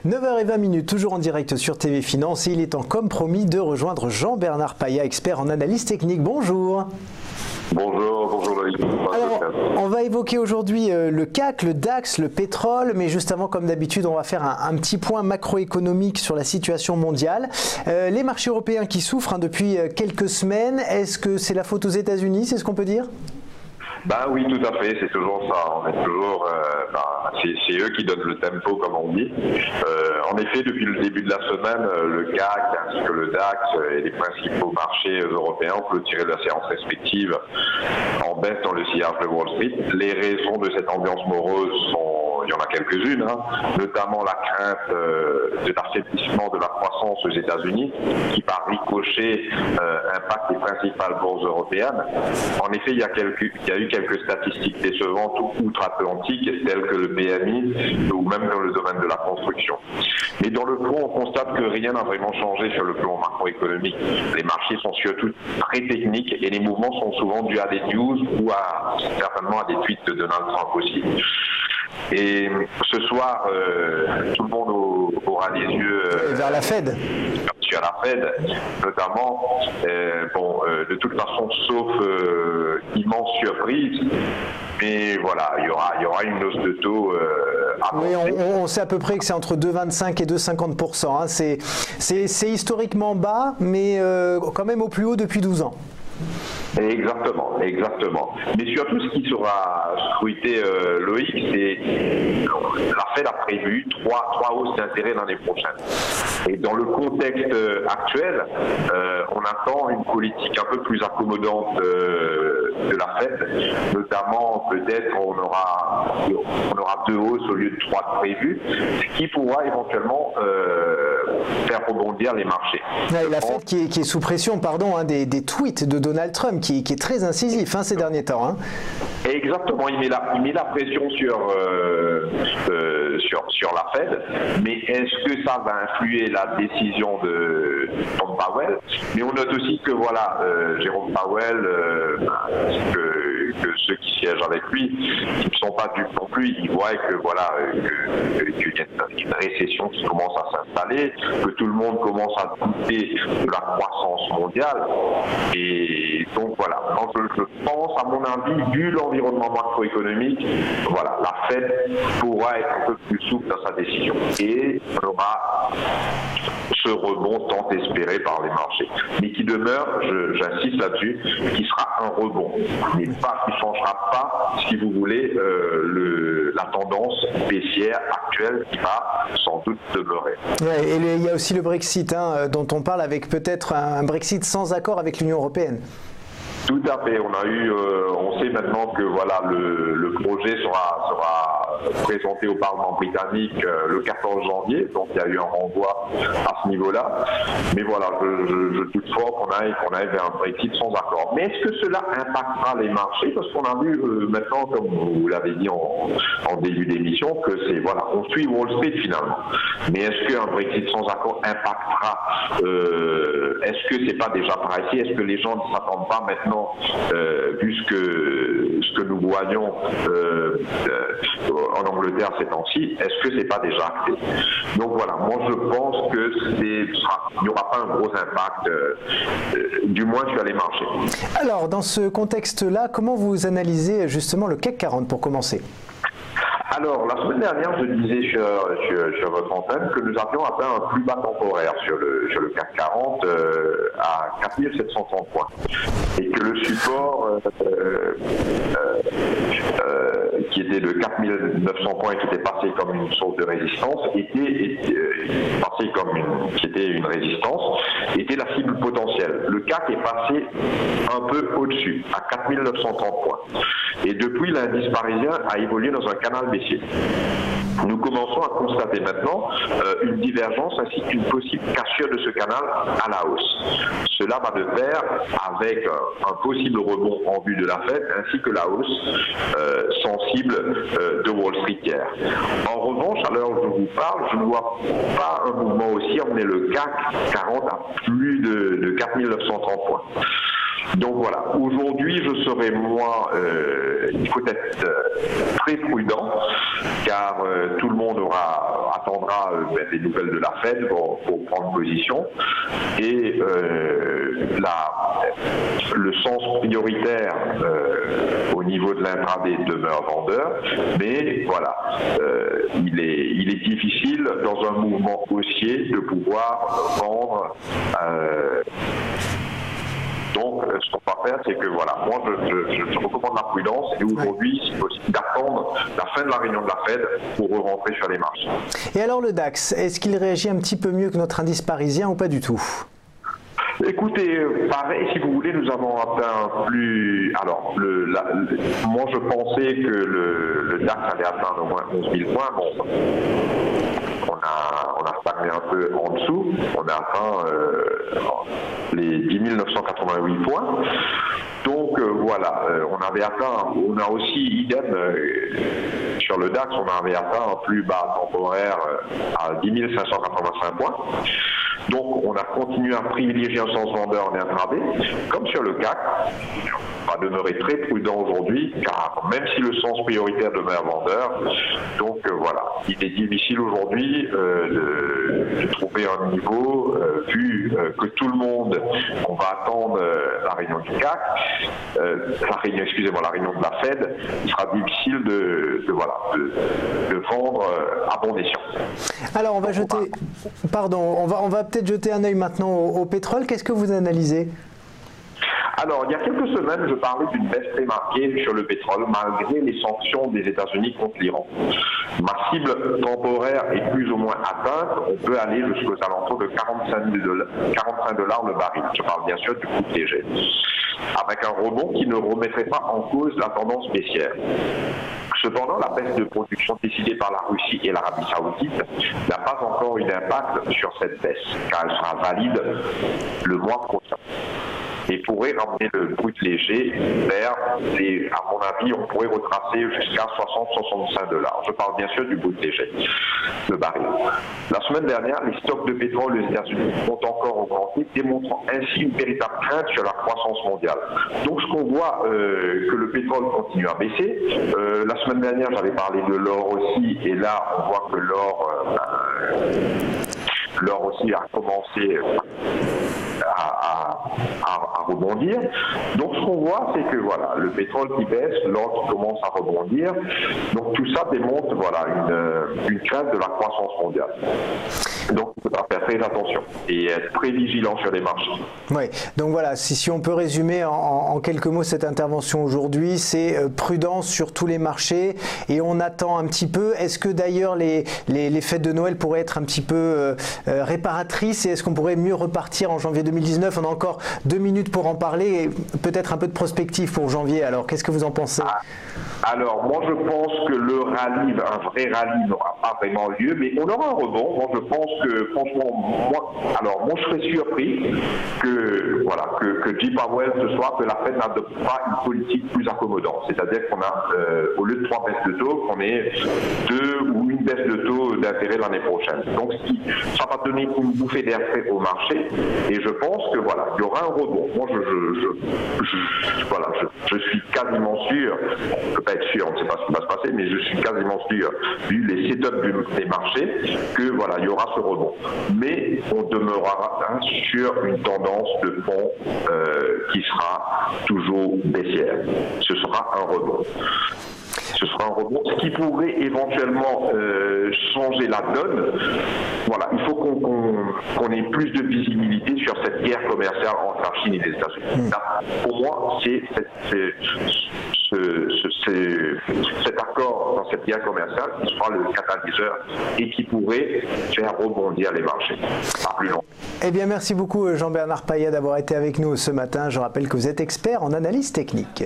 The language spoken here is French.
9h20, toujours en direct sur TV Finance, et il est temps, comme promis, de rejoindre Jean-Bernard Paya, expert en analyse technique. Bonjour. Bonjour Loïc. Alors, on va évoquer aujourd'hui le CAC, le DAX, le pétrole, mais juste avant, comme d'habitude, on va faire un petit point macroéconomique sur la situation mondiale. Les marchés européens qui souffrent depuis quelques semaines, est-ce que c'est la faute aux États-Unis, c'est ce qu'on peut dire ? Ben oui, tout à fait, c'est toujours ça. On est toujours, c'est eux qui donnent le tempo, comme on dit. En effet, depuis le début de la semaine, le CAC ainsi que le DAX et les principaux marchés européens ont clôturé la séance respective en baisse dans le sillage de Wall Street. Les raisons de cette ambiance morose il y en a quelques-unes, notamment la crainte de l'affaiblissement de la croissance aux États-Unis, qui par ricochet impacte les principales bourses européennes. En effet, il y a eu quelques statistiques décevantes outre-Atlantique, telles que le PMI ou même dans le domaine de la construction. Mais dans le fond, on constate que rien n'a vraiment changé sur le plan macroéconomique. Les marchés sont surtout très techniques et les mouvements sont souvent dus à des news ou certainement à des tweets de Donald Trump aussi. Et ce soir, tout le monde aura les yeux vers la Fed. Sur la Fed, notamment. De toute façon, sauf immense surprise. Mais voilà, il y aura une hausse de taux. Oui, on sait à peu près que c'est entre 2,25 et 2,50%. C'est historiquement bas, mais quand même au plus haut depuis 12 ans. Exactement. Mais surtout, ce qui sera scruté, Loïc, c'est la Fed a prévu trois hausses d'intérêt l'année prochaine. Et dans le contexte actuel, on attend une politique un peu plus accommodante de la Fed, notamment peut-être on aura 2 hausses au lieu de 3 prévues, ce qui pourra éventuellement faire rebondir les marchés. La Fed qui est sous pression, des tweets de Donald Trump, qui est très incisif ces derniers temps. Exactement, il met la pression sur la Fed, mais est-ce que ça va influer la décision de Tom Powell? Mais on note aussi que Jérôme Powell, que ceux qui siègent avec lui, qui ne sont pas dupes non plus, ils voient qu'il y a une récession qui commence à s'installer, que tout le monde commence à douter de la croissance mondiale. Et donc voilà, je pense, à mon avis, vu l'environnement macroéconomique, la Fed pourra être un peu plus souple dans sa décision. Et on aura ce rebond tant espéré par les marchés. Mais qui demeure, j'insiste là-dessus, qui sera un rebond, mais qui ne changera pas, si vous voulez, la tendance baissière actuelle qui va sans doute demeurer. Ouais, et il y a aussi le Brexit dont on parle, avec peut-être un Brexit sans accord avec l'Union européenne. Tout à fait. On sait maintenant que le projet sera présenté au Parlement britannique le 14 janvier. Donc il y a eu un renvoi à ce niveau-là. Mais je doute fort qu'on aille vers un Brexit sans accord. Mais est-ce que cela impactera les marchés? Parce qu'on a vu maintenant, comme vous l'avez dit en début d'émission, que on suit Wall Street finalement. Mais est-ce qu'un Brexit sans accord impactera? Est-ce que c'est pas déjà pricé? Est-ce que les gens ne s'attendent pas maintenant, vu ce que nous voyons en Angleterre ces temps-ci, est-ce que c'est pas déjà acté? Donc moi je pense qu'il n'y aura pas un gros impact, du moins sur les marchés. Alors dans ce contexte-là, comment vous analysez justement le CAC 40 pour commencer? Alors, la semaine dernière, je disais sur votre antenne que nous avions atteint un plus bas temporaire sur le CAC 40 à 4730 points. Et que le support qui était de 4900 points et qui était passé comme une sorte de résistance, qui était une résistance, était la cible potentielle. Le CAC est passé un peu au-dessus, à 4930 points. Et depuis, l'indice parisien a évolué dans un canal baissier. Nous commençons à constater maintenant une divergence ainsi qu'une possible cassure de ce canal à la hausse. Cela va de pair avec un possible rebond en vue de la Fed ainsi que la hausse sensible de Wall Street hier. En revanche, à l'heure où je vous parle, je ne vois pas un mouvement aussi emmener le CAC 40 à plus de 4930 points. Donc voilà, aujourd'hui je serai moins, il faut être très prudent car tout le monde attendra des nouvelles de la Fed pour prendre position et le sens prioritaire au niveau de l'intraday demeure vendeur, mais voilà, il est difficile dans un mouvement haussier de pouvoir vendre. Donc, ce qu'on va faire, c'est que voilà, moi je recommande la prudence et aujourd'hui, c'est possible d'attendre la fin de la réunion de la Fed pour rentrer sur les marchés. Et alors le DAX, est-ce qu'il réagit un petit peu mieux que notre indice parisien ou pas du tout ? Écoutez, pareil, si vous voulez, nous avons atteint plus. Alors, moi je pensais que le DAX allait atteindre au moins 11 000 points. Bon, on a stagné un peu en dessous. On a atteint les 10 988 points. Donc voilà, on a aussi idem sur le DAX, on avait atteint un plus bas temporaire à 10 585 points. Donc on a continué à privilégier un sens vendeur en intraday, comme sur le CAC. On va demeurer très prudent aujourd'hui, car même si le sens prioritaire demeure vendeur, donc voilà, il est difficile aujourd'hui de trouver un niveau, vu que tout le monde, on va attendre la réunion du CAC, la réunion de la Fed, il sera difficile de vendre à bon escient. Alors on va on va peut-être jeter un œil maintenant au pétrole. Qu'est-ce que vous analysez ? Alors, il y a quelques semaines, je parlais d'une baisse très marquée sur le pétrole, malgré les sanctions des États-Unis contre l'Iran. Ma cible temporaire est plus ou moins atteinte. On peut aller jusqu'aux alentours de 45 $, le baril. Je parle bien sûr du coût léger. Avec un rebond qui ne remettrait pas en cause la tendance baissière. Cependant, la baisse de production décidée par la Russie et l'Arabie Saoudite n'a pas encore eu d'impact sur cette baisse, car elle sera valide le mois prochain. Et pourrait ramener le brut léger vers, à mon avis, on pourrait retracer jusqu'à 60-65 $. Je parle bien sûr du brut léger, le baril. La semaine dernière, les stocks de pétrole aux États-Unis ont encore augmenté, démontrant ainsi une véritable crainte sur la croissance mondiale. Donc ce qu'on voit, que le pétrole continue à baisser. La semaine dernière, j'avais parlé de l'or aussi, et là, on voit que l'or aussi a commencé à rebondir. Donc ce qu'on voit, c'est que voilà, le pétrole qui baisse, l'or qui commence à rebondir. Donc tout ça démontre voilà, une crainte de la croissance mondiale. Donc il faudra faire très attention et être très vigilant sur les marchés. Oui, donc voilà, si on peut résumer en quelques mots cette intervention aujourd'hui, c'est prudence sur tous les marchés et on attend un petit peu. Est-ce que d'ailleurs les fêtes de Noël pourraient être un petit peu réparatrices et est-ce qu'on pourrait mieux repartir en janvier 2019? On a encore 2 minutes pour en parler et peut-être un peu de prospective pour janvier. Alors qu'est-ce que vous en pensez? Alors moi je pense que le rallye, un vrai rallye n'aura pas vraiment lieu, mais on aura un rebond. Moi je pense que franchement, moi je serais surpris que J. Powell ce soir, que la Fed n'adopte pas une politique plus accommodante. C'est-à-dire qu'on a, au lieu de 3 baisses de taux, qu'on ait 2 ou une baisse de taux d'intérêt l'année prochaine. Donc ça va donner une bouffée d'air frais au marché et je pense que voilà, il y aura un rebond. Moi je suis quasiment sûr, on ne peut pas être sûr, on ne sait pas ce qui va se passer, mais je suis quasiment sûr, vu les setups des marchés, que voilà, il y aura ce rebond. Mais on demeurera sur une tendance de fond qui sera toujours baissière. Ce sera un rebond. Ce sera un rebond, ce qui pourrait éventuellement changer la donne. Voilà, il faut qu'on ait plus de visibilité sur cette guerre commerciale entre la Chine et les États-Unis. Pour moi, c'est cet accord dans cette guerre commerciale qui sera le catalyseur et qui pourrait faire rebondir les marchés à plus long. Eh bien, merci beaucoup Jean-Bernard Paya d'avoir été avec nous ce matin. Je rappelle que vous êtes expert en analyse technique.